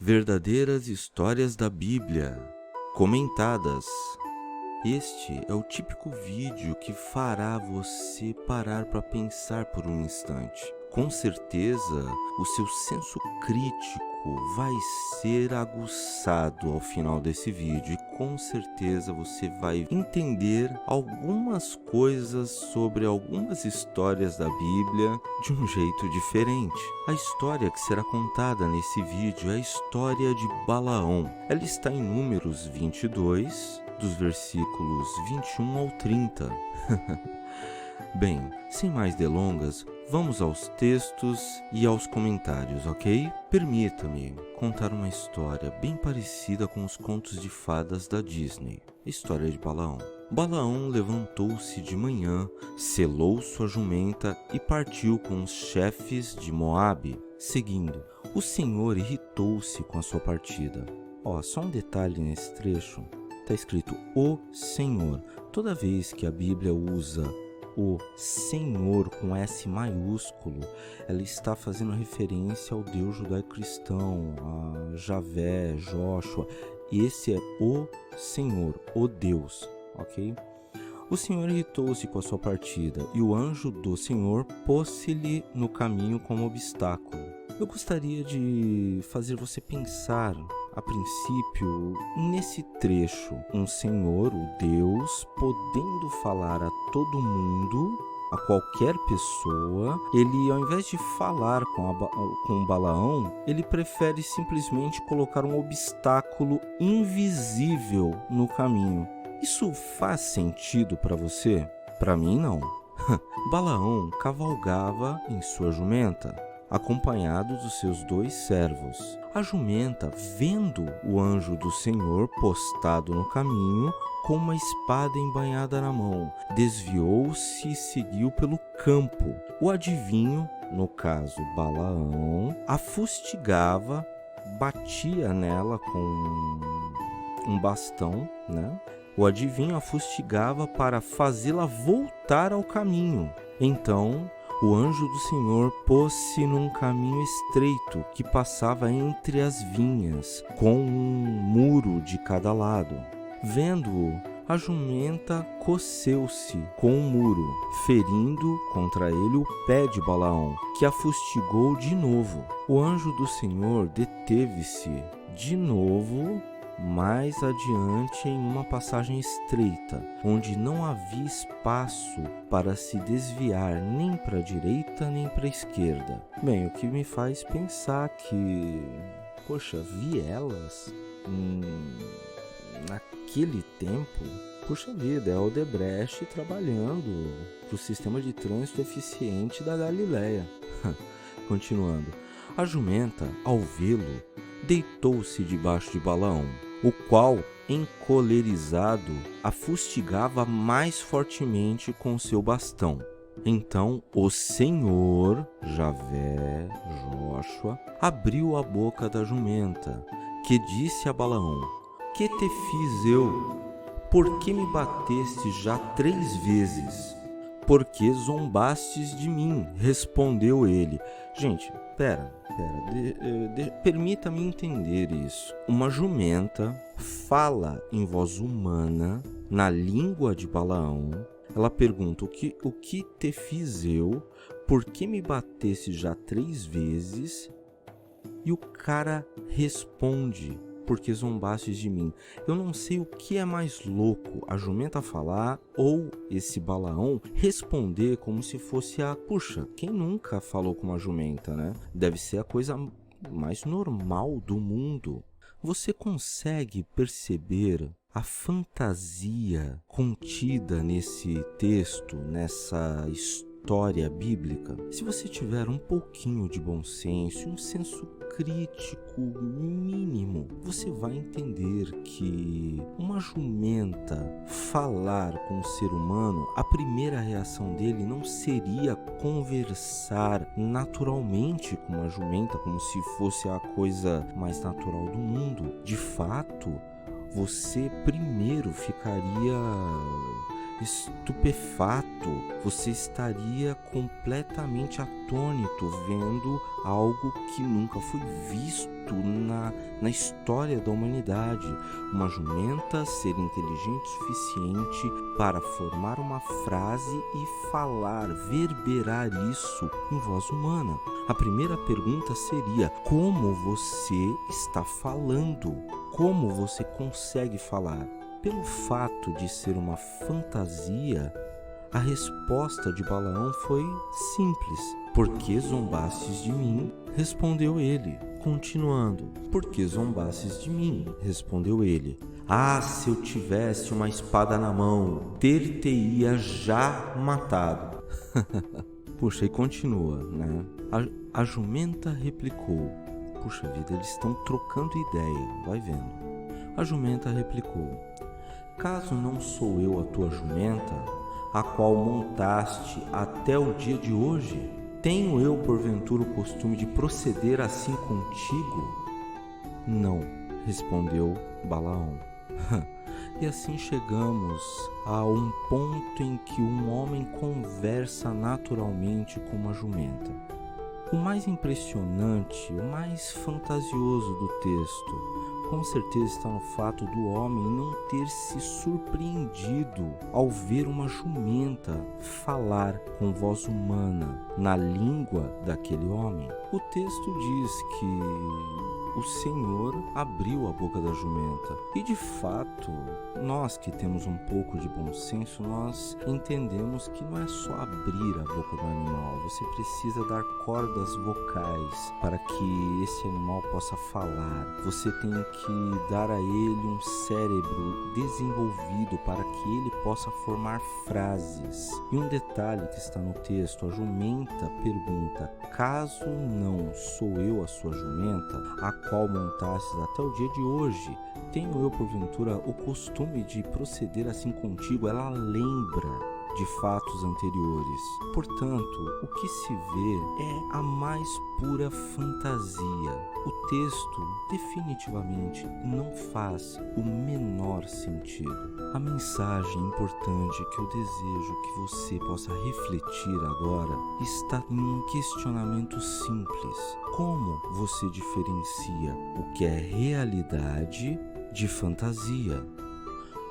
Verdadeiras histórias da Bíblia, comentadas. Este é o típico vídeo que fará você parar para pensar por um instante. Com certeza, o seu senso crítico vai ser aguçado ao final desse vídeo e com certeza você vai entender algumas coisas sobre algumas histórias da Bíblia de um jeito diferente. A história que será contada nesse vídeo é a história de Balaão. Ela está em Números 22, dos versículos 21 ao 30. Bem, sem mais delongas, vamos aos textos e aos comentários, ok? Permita-me contar uma história bem parecida com os contos de fadas da Disney. A história de Balaão. Balaão levantou-se de manhã, selou sua jumenta e partiu com os chefes de Moabe, seguindo. O Senhor irritou-se com a sua partida. Só um detalhe nesse trecho. Está escrito o Senhor. Toda vez que a Bíblia usa o Senhor com S maiúsculo, ela está fazendo referência ao Deus judaico-cristão, a Javé, Joshua. Esse é o Senhor, o Deus, ok? O Senhor irritou-se com a sua partida e o anjo do Senhor pôs-se-lhe no caminho como obstáculo. Eu gostaria de fazer você pensar, a princípio, nesse trecho. Um Senhor, o Deus, podendo falar a todo mundo, a qualquer pessoa, ele, ao invés de falar com Balaão, ele prefere simplesmente colocar um obstáculo invisível no caminho. Isso faz sentido para você? Para mim, não. Balaão cavalgava em sua jumenta, acompanhado dos seus 2 servos. A jumenta, vendo o anjo do Senhor postado no caminho, com uma espada embainhada na mão, desviou-se e seguiu pelo campo. O adivinho, no caso Balaão, a fustigava, batia nela com um bastão, né? O adivinho a fustigava para fazê-la voltar ao caminho. Então, o anjo do Senhor pôs-se num caminho estreito que passava entre as vinhas, com um muro de cada lado. Vendo-o, a jumenta coceu-se com o muro, ferindo contra ele o pé de Balaão, que a fustigou de novo. O anjo do Senhor deteve-se de novo mais adiante em uma passagem estreita, onde não havia espaço para se desviar nem para a direita nem para a esquerda. Bem, o que me faz pensar que, vielas naquele tempo, vida, é o Odebrecht trabalhando para o sistema de trânsito eficiente da Galileia. Continuando, a jumenta, ao vê-lo, deitou-se debaixo de Balaão, o qual, encolerizado, a fustigava mais fortemente com seu bastão. Então o Senhor, Javé, Joshua, abriu a boca da jumenta, que disse a Balaão: Que te fiz eu? Por que me bateste já 3 vezes? Porque zombastes de mim, respondeu ele. Gente, permita-me entender isso. Uma jumenta fala em voz humana, na língua de Balaão. Ela pergunta: o que te fiz eu? Por que me bateste já 3 vezes? E o cara responde: porque zombastes de mim. Eu não sei o que é mais louco, a jumenta falar ou esse Balaão responder como se fosse quem nunca falou com uma jumenta, né? Deve ser a coisa mais normal do mundo. Você consegue perceber a fantasia contida nesse texto, nessa história bíblica? Se você tiver um pouquinho de bom senso, um senso crítico mínimo, você vai entender que uma jumenta falar com um ser humano, a primeira reação dele não seria conversar naturalmente com uma jumenta, como se fosse a coisa mais natural do mundo. De fato, você primeiro ficaria estupefato, você estaria completamente atônito vendo algo que nunca foi visto na história da humanidade. Uma jumenta ser inteligente o suficiente para formar uma frase e falar, verberar isso em voz humana. A primeira pergunta seria: como você está falando? Como você consegue falar? Pelo fato de ser uma fantasia, a resposta de Balaão foi simples. Por que zombastes de mim? Respondeu ele. Continuando. Por que zombastes de mim? Respondeu ele. Ah, se eu tivesse uma espada na mão, ter-te-ia já matado. Puxa, e continua, né? A jumenta replicou. Puxa vida, eles estão trocando ideia, vai vendo. A jumenta replicou: caso não sou eu a tua jumenta, a qual montaste até o dia de hoje, tenho eu porventura o costume de proceder assim contigo? Não, respondeu Balaão. E assim chegamos a um ponto em que um homem conversa naturalmente com uma jumenta. O mais impressionante, o mais fantasioso do texto, com certeza está no fato do homem não ter se surpreendido ao ver uma jumenta falar com voz humana na língua daquele homem. O texto diz que o Senhor abriu a boca da jumenta. E de fato, nós que temos um pouco de bom senso, nós entendemos que não é só abrir a boca do animal. Você precisa dar cordas vocais para que esse animal possa falar. Você tem que dar a ele um cérebro desenvolvido para que ele possa formar frases. E um detalhe que está no texto, a jumenta pergunta: caso não sou eu a sua jumenta, a qual montastes até o dia de hoje, tenho eu porventura o costume de proceder assim contigo? Ela lembra de fatos anteriores. Portanto, o que se vê é a mais pura fantasia. O texto definitivamente não faz o menor sentido. A mensagem importante que eu desejo que você possa refletir agora está em um questionamento simples. Como você diferencia o que é realidade de fantasia?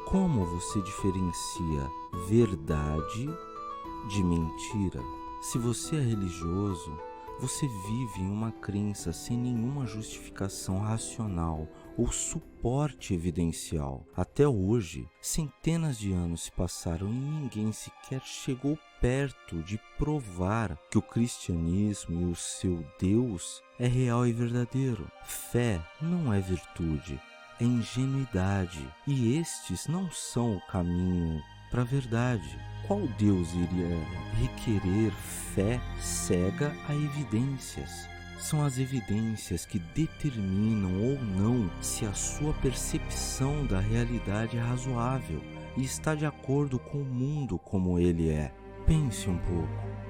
Como você diferencia verdade de mentira? Se você é religioso, você vive em uma crença sem nenhuma justificação racional ou suporte evidencial. Até hoje, centenas de anos se passaram e ninguém sequer chegou perto de provar que o cristianismo e o seu Deus é real e verdadeiro. Fé não é virtude, é ingenuidade, e estes não são o caminho para a verdade. Qual Deus iria requerer fé cega a evidências? São as evidências que determinam ou não se a sua percepção da realidade é razoável e está de acordo com o mundo como ele é. Pense um pouco.